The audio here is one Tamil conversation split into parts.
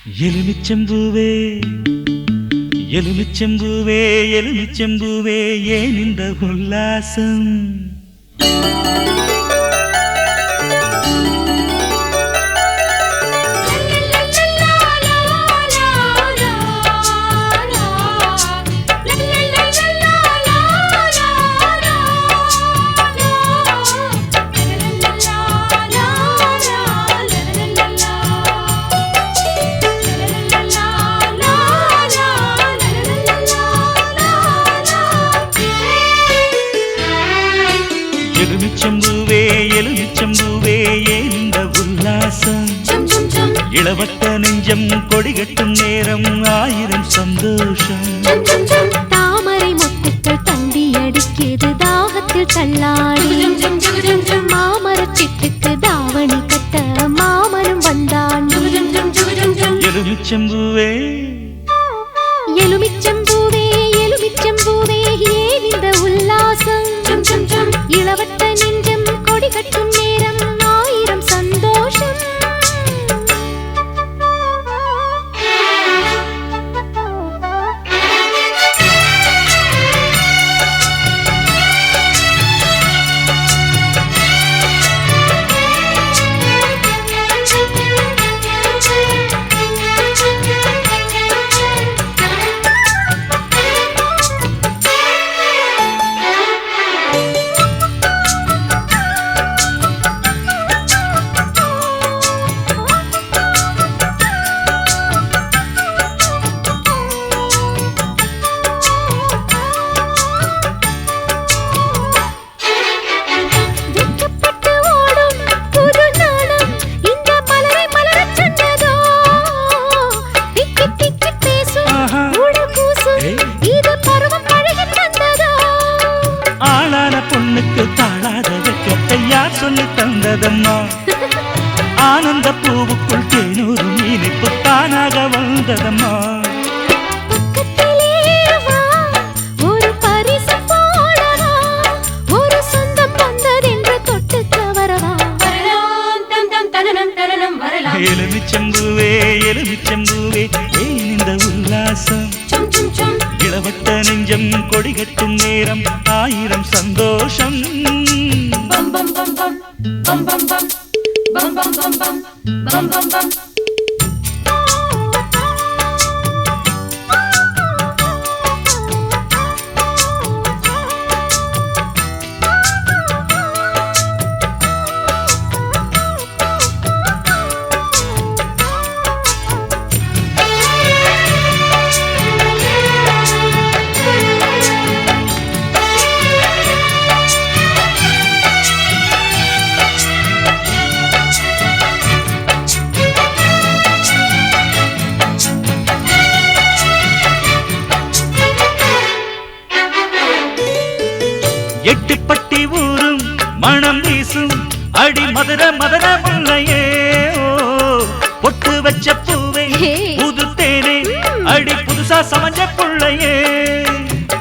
எலுமிச்சம்பூவே எலுமிச்சம்பூவே எலுமிச்சம்பூவே ஏன் இந்த உல்லாசம் எலுமிச்சம்பூவே எலுமிச்சம்பூவே ஏன் இந்த உல்லாசம் இளவட்ட நெஞ்சம் கொடிகட்டும் நேரம் ஆயிரம் சந்தோஷம் தாமரை மொட்டுக்கள் தண்டி அடிக்கிறது தாகத்தில் தள்ளாடி மாமரச் சிட்டுக்கு தாவணி கட்ட மாமனும் வந்தான் எலுமிச்சம்பூவே எலுமிச்சம்பூவே எலுமிச்சம்பூவே ஏன் இந்த உல்லாசம் இளவட்ட நெஞ்சம் கொடி கட்டும் நேரம் ஆயிரம் சந்தோஷம் சொல்லி தந்ததம்மா ஆனந்த பூவுக்குள் தேனூறு இனிப்பு தானாக வந்ததம்மா ஒரு பரிசு போடவா ஒரு சொந்தம் வந்ததென்று தொட்டு தவறவா எலுமிச்சம்பூவே எலுமிச்சம்பூவே ஏன் இந்த உல்லாசம் இளவட்ட நெஞ்சம் கொடிகட்டும் நேரம் ஆயிரம் சந்தோஷம் எட்டுப்பட்டி ஊரும் மனம் வீசும் அடி மதுர மதுர முல்லையே பொட்டு வச்ச பூவே புது தேனே அடி புதுசா சமஞ்ச புள்ளையே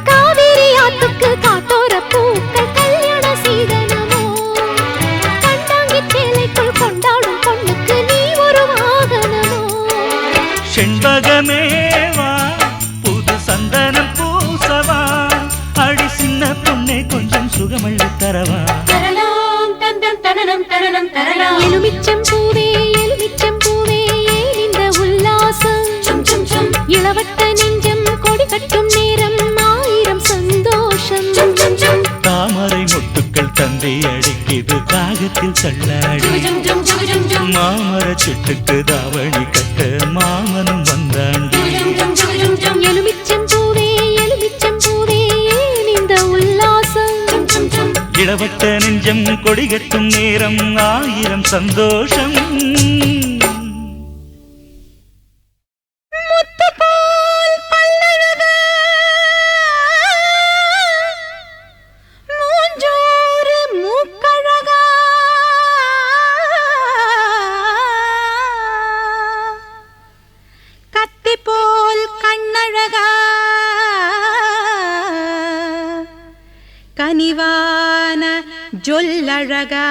காவேரி ஆத்துக்கு காட்டோர பூக்கள் கல்யாண சீதனமோ கண்டாங்கி சேலைக்குள் கொண்டாடும் பொண்ணுக்கு நீ ஒரு வாகனமோ செண்பகமேவா புது சந்தனம் பூசவா அடி சின்ன பொண்ணே கொஞ்சம் சுகமள்ளி தரவா எலுமிச்சம்பூவே எலுமிச்சம்பூவே ஏன் இந்த உல்லாசம் இளவட்ட நெஞ்சம் கொடி கட்டும் நேரம் ஆயிரம் சந்தோஷம் தாமரை மொட்டுக்கள் தந்தை அடிக்கிது தாகத்தில் தள்ளாடி மாமர சிட்டுக்கு தாவணி கட்ட மாமனும் வந்தாண்டி எலுமிச்சம்பூவே எலுமிச்சம்பூவே ஏன் இந்த உல்லாசம் இளவட்ட நெஞ்சம் கொடிகட்டும் நேரம் ஆயிரம் சந்தோஷம் கனிவான ஜொல்லழகா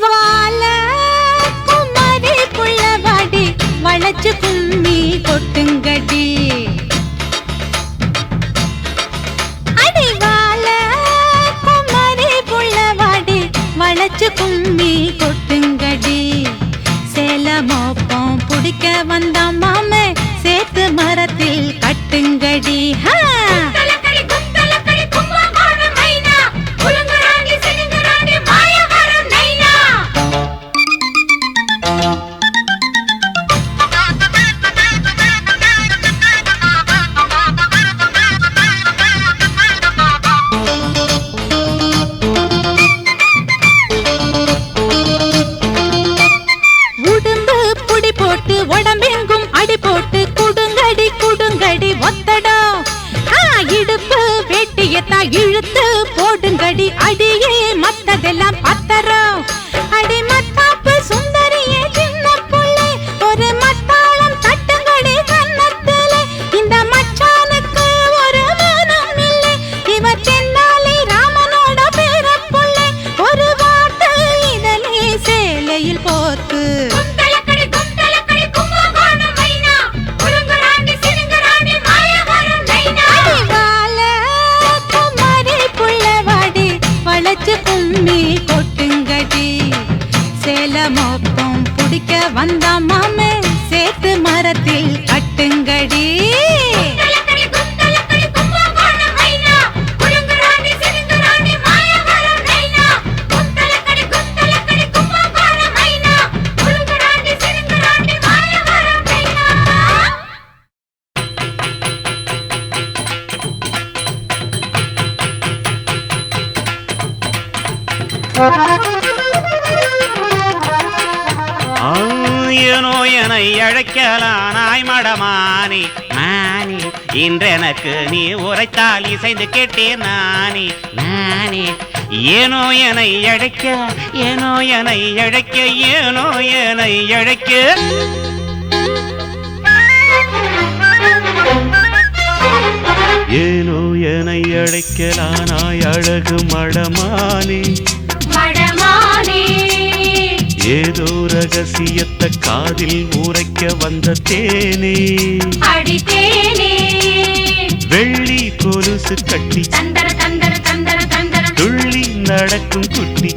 வால வளைச்சு கும்மி கொட்டுங்கடி. அடிவால குமரி புள்ளவாடி வளைச்சு கும்மி கொட்டுங்கடி. சேல மோப்பம் பிடிக்க வந்த மாமே சேத்து மரத்தில் கட்டுங்கடி. உடும்பு புடி போட்டு உடம்பெங்கும் அடி போட்டு குடுங்கடி குடுங்கடி ஒத்தடம். இடுப்பு வெட்டியத்தா இழுத்து போடுங்கடி அடியே மத்ததெல்லாம் பத்தரம். அடி மத்தாப்பு சுந்தரியே சின்ன புள்ளை ஒரு மத்தாளம் தட்டுங்கடி கன்னத்திலே. இந்த மச்சானுக்கு ஒரு மனம் இல்லை இவ தென்னாலி ராமனோட பேர புள்ளை. ஒரு வார்த்தை இதழே சேலையில் போத்து கும்மி கொட்டுங்கடி. சேல மோப்பம் பிடிக்க வந்த மாமே சேத்து மரத்தில் கட்டுங்கடி. ஏனோ என அழைக்கலானாய் மடமானி நானி இன்றெனக்கு நீ உரைத்தால் இசைந்து கேட்டேன் நானி நானி. ஏனோ என அழைக்க ஏனோ என அழைக்க ஏனோ என அழைக்க. ஏனோ என அழைக்கலானாய் அழகு மடமானி ஏதோ ரகசியத்தை காதில் உரைக்க வந்த தேனே வெள்ளி கொலுசு கட்டி துள்ளி நடக்கும் குட்டி.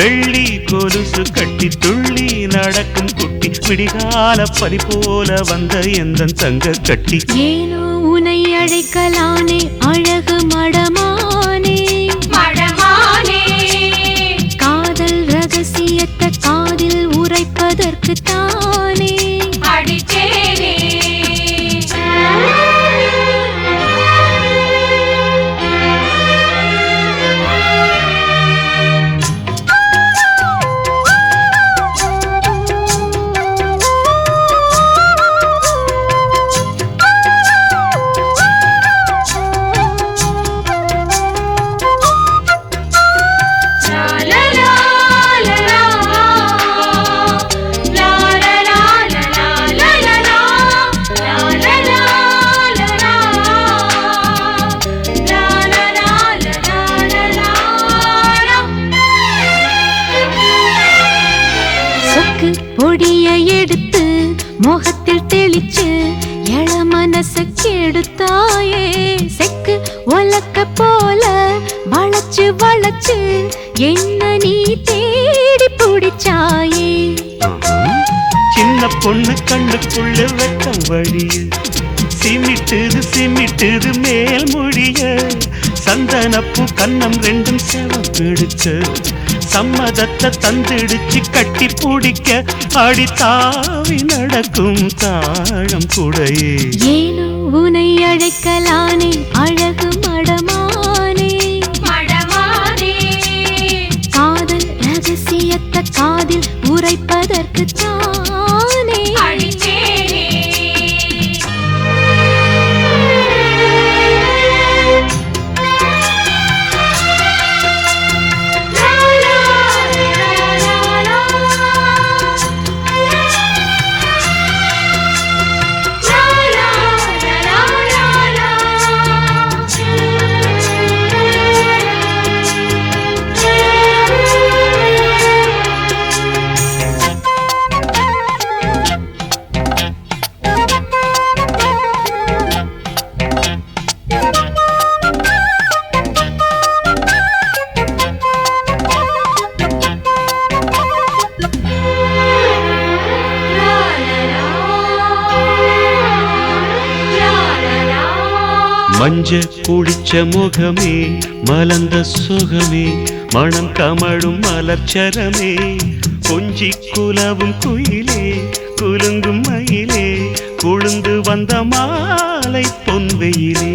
வெள்ளி கொலுசு கட்டி துள்ளி நடக்கும் குட்டி விடிகால பனி போல வந்த எந்த தங்க கட்டி. ஏனோ உனை அழைக்கலானே அழகு மடமானே காதல் ரகசியத்தை காதில் உரைப்பதற்கு தானே அடிச்சேனே. பொடிய எடுத்து முகத்தில் தெளிச்சு எழ மனச கெடுத்தாயே. செக்கு ஒலக்க போல வளைச்சு வளைச்சு என்ன நீ தேடி பிடிச்சாயே. சின்ன பொண்ணு கண்ணுக்குள்ள வெட்கம் வழிய சிமிட்டுது சிமிட்டுது மேல் மொழிய. சந்தனப்பூ கண்ணம் ரெண்டும் செவப்பிடிச்ச சம்மதத்தை தந்திடுச்சு கட்டி பிடிக்க அடி தாவி நடக்கும் தாழம் குடையே. ஏனோ உனை அழைக்கலானே அழகு மடமானே காதல் ரகசியத்தை காதில் உரைப்பதற்கு தானே அடிச்சேனே. மஞ்ச குளிச்ச முகமே மலர்ந்த சுகமே மனம் கமழும் மலர்ச்சரமே கொஞ்சி குலவும் குயிலே குலுங்கும் மயிலே குழுந்து வந்த மாலை பொன்வெயிலே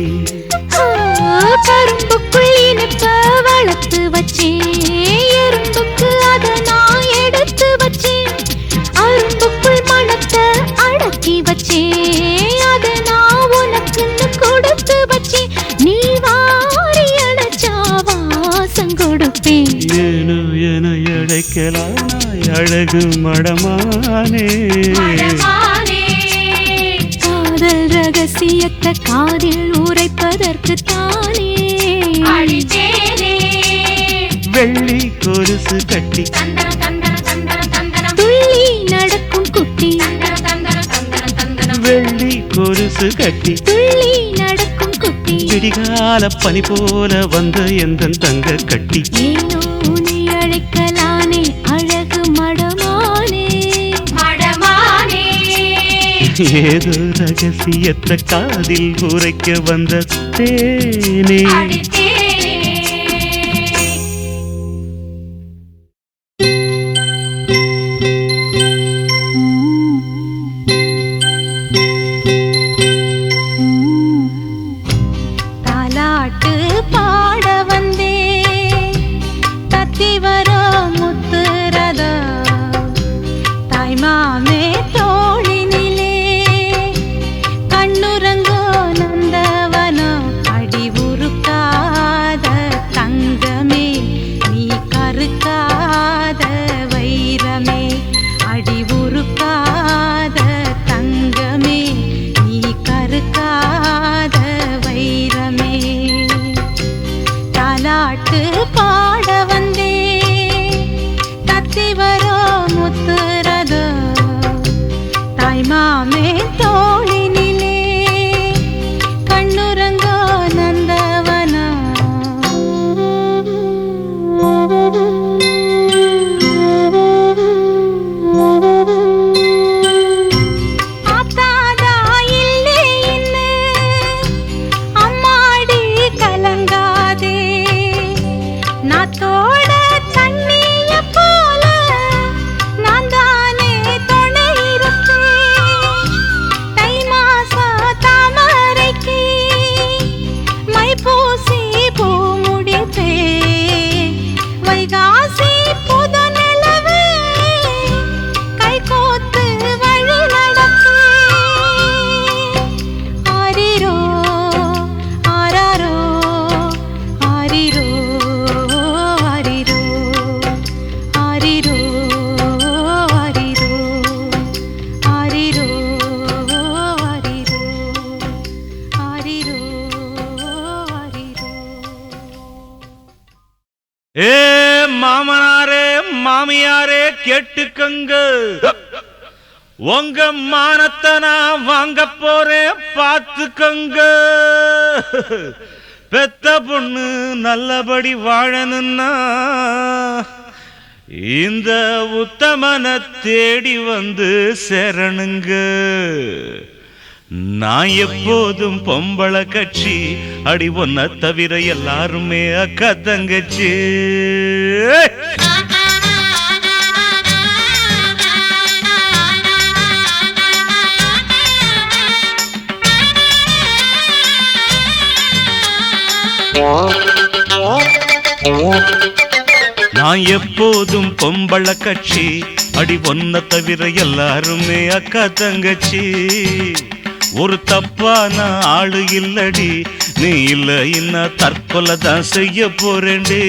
கரும்புக்குள் இனிப்ப வளர்த்து வச்சேன் எறும்புக்கு அத நான் எடுத்து வச்சேன் அரும்புக்குள் மனத்தை அடக்கி வச்சேன் அத நான் உனக்குன்னு கொடுத்து வச்சேன் நீ வாரி அடைச்சா வாசம் கொடுப்பேன் ஏனோ என அழைக்கலாய் அழகு மடமானே காதல் ரகசியத்தை காதில் உரைப்பதற்கு தானே வெள்ளி கொலுசு கட்டி துள்ளி நடக்கும் குட்டி வெள்ளி கொலுசு கட்டி துள்ளி நடக்கும் குட்டி விடிகால பனி போல வந்த எந்த தங்க கட்டி ஏனோ உன்னை அழைக்கலானே அழகு மடமானே ஏதோ ரகசியத்தை காதில் உரைக்க வந்த தேனே தாலாட்டு பாட வந்தே தத்தி வர முத்துரத தாய்மாமே தோழினிலே கண்ணுரங்கோ நந்தவனம் அடி உருக்காத தங்கமே நீ கருக்காத வைரமே அடி உருக்காத தங்கமே நீ கருக்காத வைரமே தாலாட்டு பாட வந்தே தத்தி வரோ முத்துரத தாய்மாமே தோழினிலே கண்ணுரங்கோ நந்தவனா ஆத்தாதா இல்லே இன்னு அம்மாடி கலங்காதே நாத்தோட தண்ணிய போல நான் தானே துணை இருப்பேன் தை மாசம் தாமரைக்கு மை பூசி பூ முடிப்பேன் வைகாசி புது நிலவு கை கோத்து வழி நடப்பேன் ஆரிரோ ஆராரோ ஆரிரோ ஆரிரோ ஆரிரோ ஆரிரோ ஆரிரோ ஆரிரோ ஆரிரோ ஆரிரோ ஏ மாமனாரே மாமியாரே கேட்டுக்கங்க உங்க மானத்தை நான் வாங்க போறேன் பார்த்துக்கங்க பெத்த பொண்ணு நல்லபடி வாழணும்னா இந்த உத்தமனை தேடி வந்து சேரணுங்க நான் எப்போதும் பொம்பளை கட்சி அடி ஒன்ன தவிர எல்லாருமே அக்கா தங்கச்சி நான் எப்போதும் பொம்பளை கட்சி அடி ஒன்ன தவிர எல்லாருமே அக்கா தங்கச்சி ஒரு தப்பான ஆளு இல்லடி நீ இல்ல இன்ன தற்கொலை தான் செய்ய போறேண்டு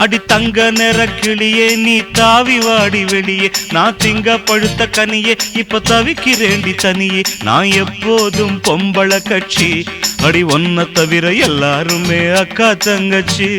அடி தங்க நிற கிளியே நீ தாவி வாடி வெளியே நான் திங்க பழுத்த கனியே இப்ப தவிக்கிறேண்டி தனியே நான் எப்போதும் பொம்பளை கட்சி அடி ஒன்ன தவிர எல்லாருமே அக்கா தங்கச்சி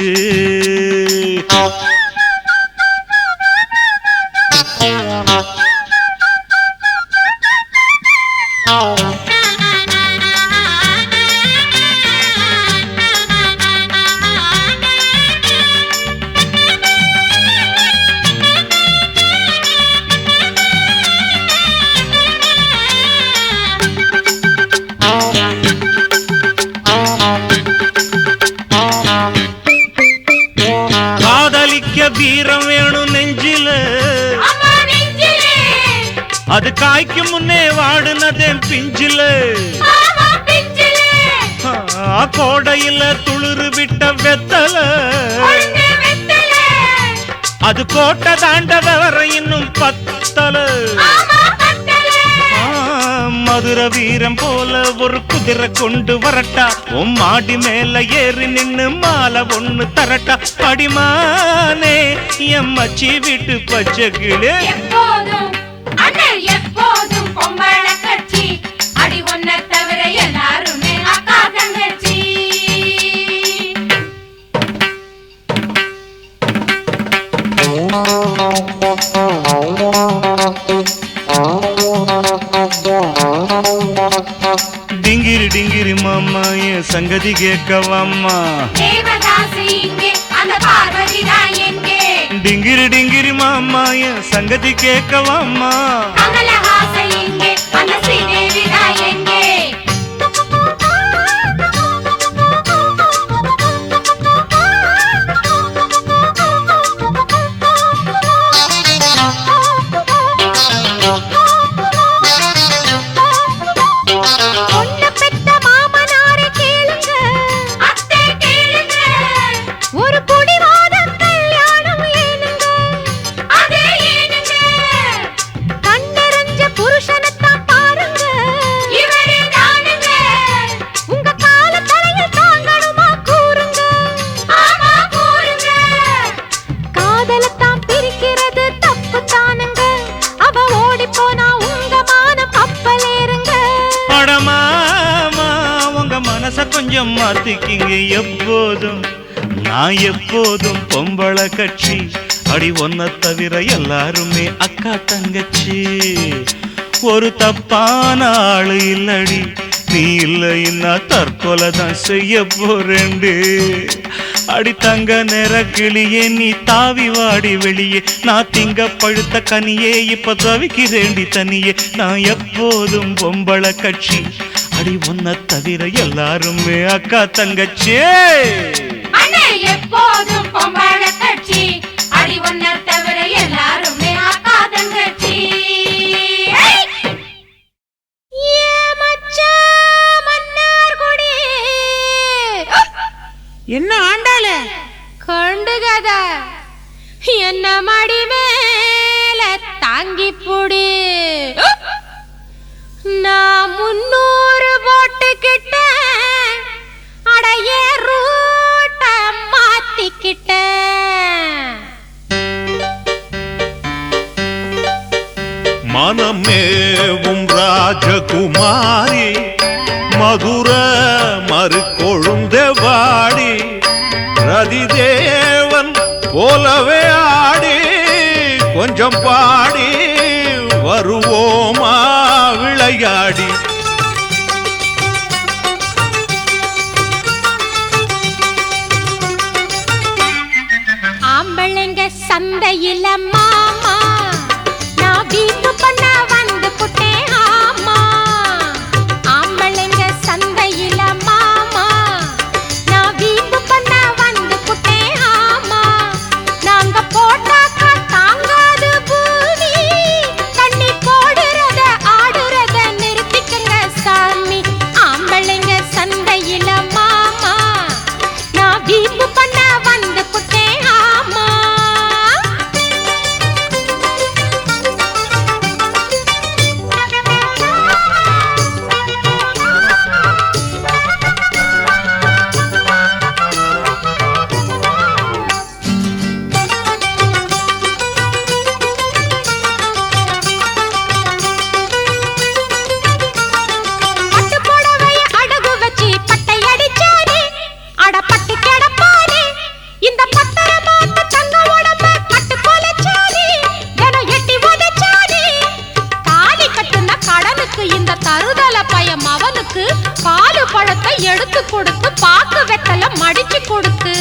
ஈரம் வேணும் நெஞ்சில அது காய்க்கும் முன்னே வாடுனதேன் பிஞ்சில கோடையில துளிரு விட்ட வெத்தல அது கோட்டை தாண்டத வர இன்னும் பத்தல மதுர வீரம் போல ஒரு குதிரை கொண்டு வரட்டா உன் மாடி மேல ஏறி நின்னு மாலை ஒண்ணு தரட்டா அடிமானே என் மச்சி வீட்டு பச்சை கிளே டிங்கிரி டிங்கிரி மாமா என் சங்கதி கேட்கவாம்மா டிங்கிரி டிங்கிரி மாமா என் சங்கதி கேட்கவாம்மா கொஞ்சம் மாத்திக்கிங்க எப்போதும் நான் எப்போதும் பொம்பளை கட்சி அடி ஒன்ன தவிர எல்லாருமே அக்கா தங்கச்சி ஒரு தப்பான ஆளு இல்லடி நீ இல்லைன்னா தற்கொலை தான் செய்ய போறேண்டு அடி தங்க நிற கிளியே நீ தாவி வாடி வெளியே நான் திங்க பழுத்த கனியே இப்ப தவிக்கிறேண்டி தனியே நான் எப்போதும் பொம்பளை கட்சி அடி ஒன்ன தவிர எல்லாருமே அக்கா தங்கச்சி எப்போதும் பொம்பளை கட்சி அடி ஒன்ன தவிர எல்லாருமே அக்கா தங்கச்சி என்ன ஆண்டாள கண்டுகத என்ன மடி மேல தாங்கி புடி நான் 300 போட்டுக்கிட்டேன் அடைய ரூட்ட மாத்திக்கிட்டேன் மனமேவும் ராஜகுமாரி மதுர மறுகொழுந்தவாடி ரதிதேவன் போலவே ஆடி கொஞ்சம் பாடி வருவோமா விளையாடி ஆம்பளைங்க சந்தையில மாமா நான் வீட்டு பண்ண வந்து புட்டேன் ஆமா ஆம்பளைங்க சந்தையில மாமா நான் வீட்டு பண்ண வந்து புட்டேன் ஆமா நாங்க போட்டாக்கா தாங்காது பூமி தண்ணி போடுறத ஆடுறத நிறுத்திக்கங்க சாமி ஆம்பளைங்க சந்தையில மாமா நான் வீட்டு பண்ண வந்து புட்டேன் ஆமா பட்டு புடவை அடகு வச்சு பட்டை அடிச்சானே அட பட்டு கிடப்பானே இந்த பட்டர மாத்த தங்க உடம்ப கட்டு கொலைச்சானே தினம் எட்டி உதைச்சானே தாலி கட்டுன கடனுக்கு இந்த தருதல பயம் அவனுக்கு பாலு பழத்தை எடுத்து கொடுத்து பாக்கு வெத்தல மடிச்சு கொடுத்து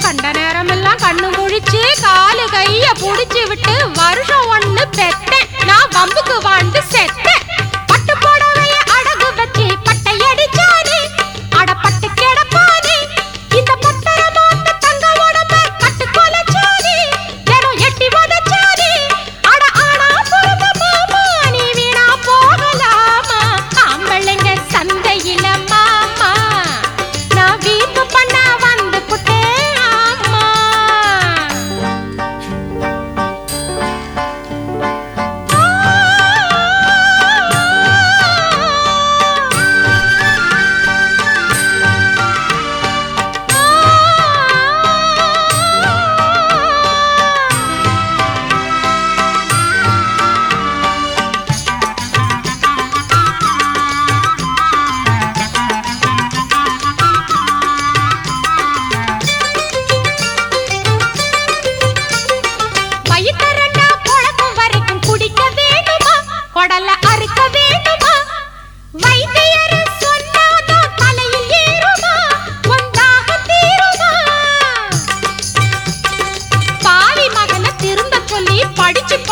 கண்ட நேரமெல்லாம் கண்ணு முழிச்சு காலு கைய புடிச்சு விட்டு வருஷம் 1 பெத்தேன் நான் வம்புக்கு வாழ்ந்து செத்தேன் பட்டு புடவைய அடகு வச்சு பட்டை அடிச்சானே அட பட்டு கிடப்பானே இந்த பட்டர மாத்த தங்க உடம்ப கட்டு கொலை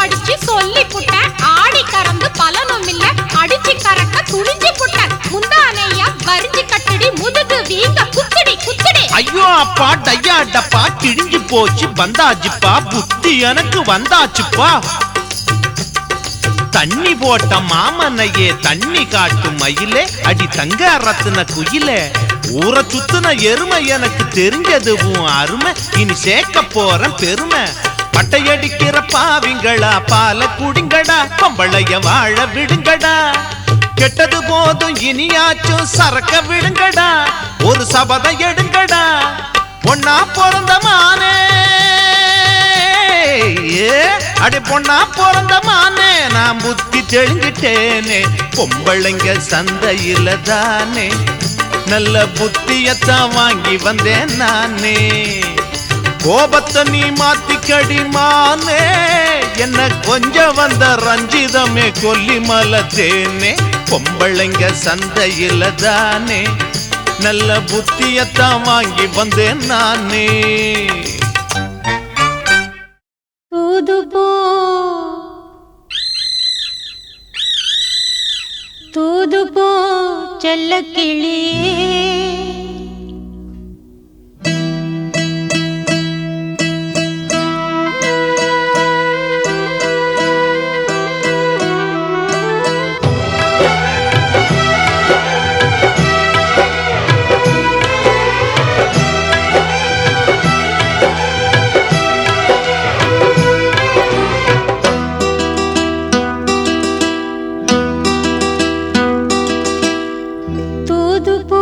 படிச்சு சொல்லி புட்டேன் ஆடி கறந்து பலனும் இல்ல அடிச்சு கறக்க துணிஞ்சு புட்டேன் முந்தானையா வரிஞ்சு கட்டடி முதுகு வீங்க குத்துடி குத்துடி ஐயோ அப்பா டையா டப்பா கிழிஞ்சு போச்சு வந்தாச்சுப்பா புத்தி எனக்கு வந்தாச்சுப்பா தண்ணி போட்ட மாமனையே தண்ணி காட்டும் மயிலே அடி தங்க ரத்தின குயிலே ஊரை சுத்துன எருமை எனக்கு தெரிஞ்சது உன் அருமை இனி சேர்க்க போறேன் பெருமை பட்டையடிக்கிற பாவிங்களா பால குடிங்கடா பொம்பளைய வாழ விடுங்கடா கெட்டது போதும் இனியாச்சும் சரக்க விடுங்கடா ஒரு சபதம் எடுங்கடா பொண்ணா பிறந்த மானே அடி பொண்ணா பிறந்த மானே நான் புத்தி தெளிஞ்சிட்டேனே பொம்பளைங்க சந்தையில தானே நல்ல புத்தியத்தான் வாங்கி வந்தேன் நானே கோபத்தை நீ மாத்திக்கடி மானே என்ன கொஞ்சம் வந்த ரஞ்சிதமே கொல்லிமலை தேனே பொம்பளைங்க சந்தையில தானே நல்ல புத்தியத்தான் வாங்கி வந்தேன் நானே தூது போ செல்ல கிளியே தூது போ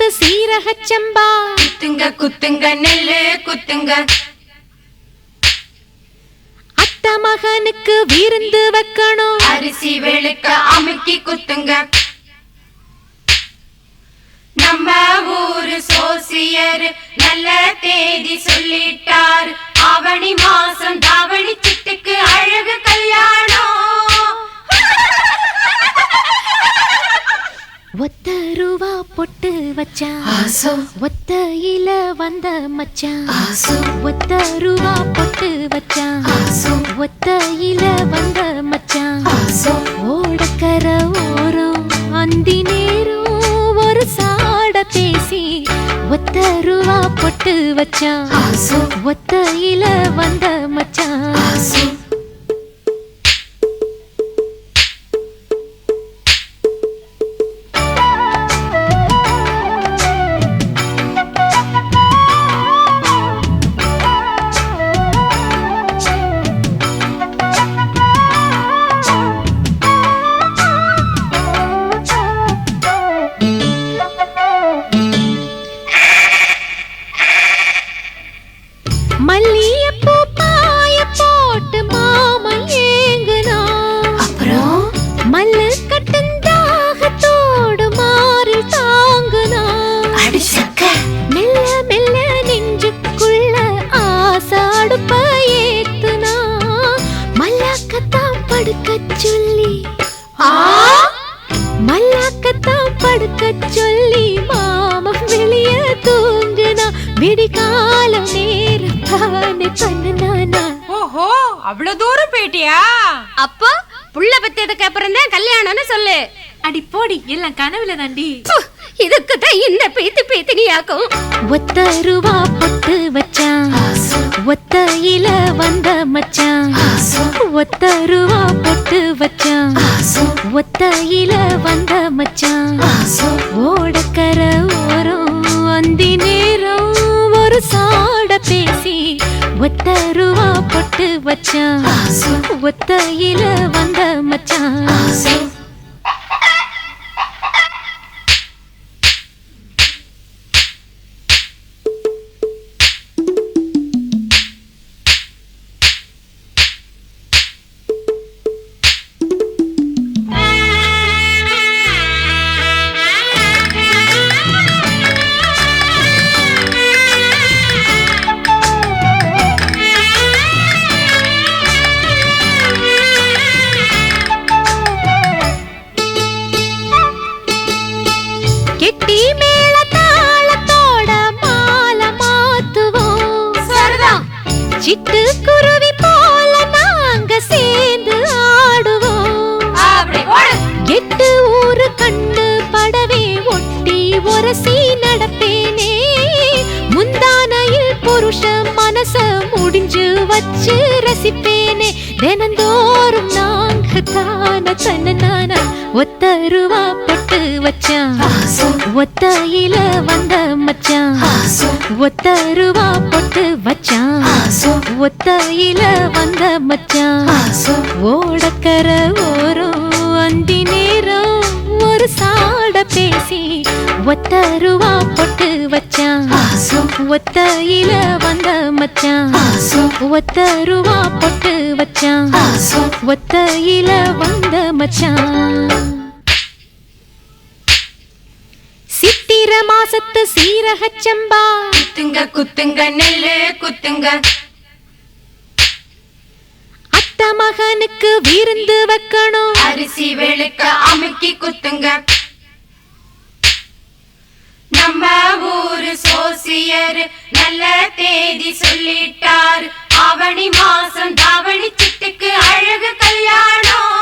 மாசத்து சீரகச் சம்பா குத்துங்க குத்துங்க நெல்லு குத்துங்க அத்த மகனுக்கு விருந்து வைக்கணும் அரிசி வெளுக்க அமுக்கி குத்துங்க நம்ம ஊரு சோசியர் நல்ல தேதி சொல்லிட்டார் ஆவணி மாசம் தாவணி சிட்டுக்கு அழகு கல்யாணம் ஒத்த ரூபா பொட்டு வச்சான் ஒத்தையில வந்த மச்சான் ஒத்த ரூபா பொட்டு வச்சான் ஒத்தையில வந்த மச்சான் ஓடக்கர ஓரம் அந்தி நேரம் ஒரு சாட பேசி ஒத்த ரூபா பொட்டு வச்சான் ஒத்தையில வந்த மச்சான் மல்லியப்பூ பாய போட்டு மாமன் ஏங்குனா அப்புறம் மல்லு கட்டுந்தாகத்தோடு மாறி தாங்குனா மெல்ல மெல்ல நெஞ்சுக்குள்ள ஆசாடுப்ப ஏத்துனா மல்லாக்கத்தான் படுக்க சொல்லி மல்லாக்கத்தான் படுக்க சொல்லி மாமன் வெளிய தூங்குனா விடிகாலம் நேரம் தானே பண்ணனானா ஓஹோ அவ்வளவு தூரம் போயிட்டியா அப்போ புள்ள பெத்ததுக்கு அப்புறம் தான் கல்யாணம்னு சொல்லு அடி போடி எல்லாம் கனவுல தாண்டி இதுக்கு தான் இந்த பேத்து பேத்தினியாக்கும் ஒத்த ரூபா பொட்டு வச்சான் ஒத்தையில வந்த மச்சான் ஒத்த ரூபா பொட்டு வச்சான் ஒத்தையில வந்த மச்சான் ஓடக்கர ஓரம் அந்தி நேரம் ஒரு சாட பேசி ஒத்த ரூபா பொட்டு வச்சான் ஒத்தையில வந்த மச்சான் கெட்டி மேல தாளத்தோட மாலை மாத்துவோம் சரிதான் சிட்டு குருவி போல நாங்க சேர்ந்து ஆடுவோம் எட்டு ஊரு கண்டு படவே ஒட்டி ஒரசி நடப்பேனே முந்தானையில் புருஷ மனச முடிஞ்சு வச்சு ரசிப்பேனே தினந்தோறும் நாங்க தான தன்னான ஒத்த ரூபா பொட்டு வச்சான் ஒத்தையில வந்த மச்சான் ஒத்த ரூபா பொட்டு வச்சான் ஒத்தையில வந்த மச்சான் ஓடக்கர ஓரம் அந்தி நேரம் ஒரு சாட பேசி ஒத்த ரூபா பொட்டு வச்சான் ஒத்தையில வந்த மச்சான் ஒத்த ரூபா பொட்டு வச்சான் ஒத்தையில வந்த மச்சான் சித்திர மாசத்து சீரகச் சம்பா குத்துங்க குத்துங்க நெல்லு குத்துங்க அத்த மகனுக்கு விருந்து வைக்கணும் அரிசி வெளுக்க அமுக்கி குத்துங்க நம்ம ஊரு சோசியர் நல்ல தேதி சொல்லிட்டார் ஆவணி மாசம் தாவணி சிட்டுக்கு அழகு கல்யாணம்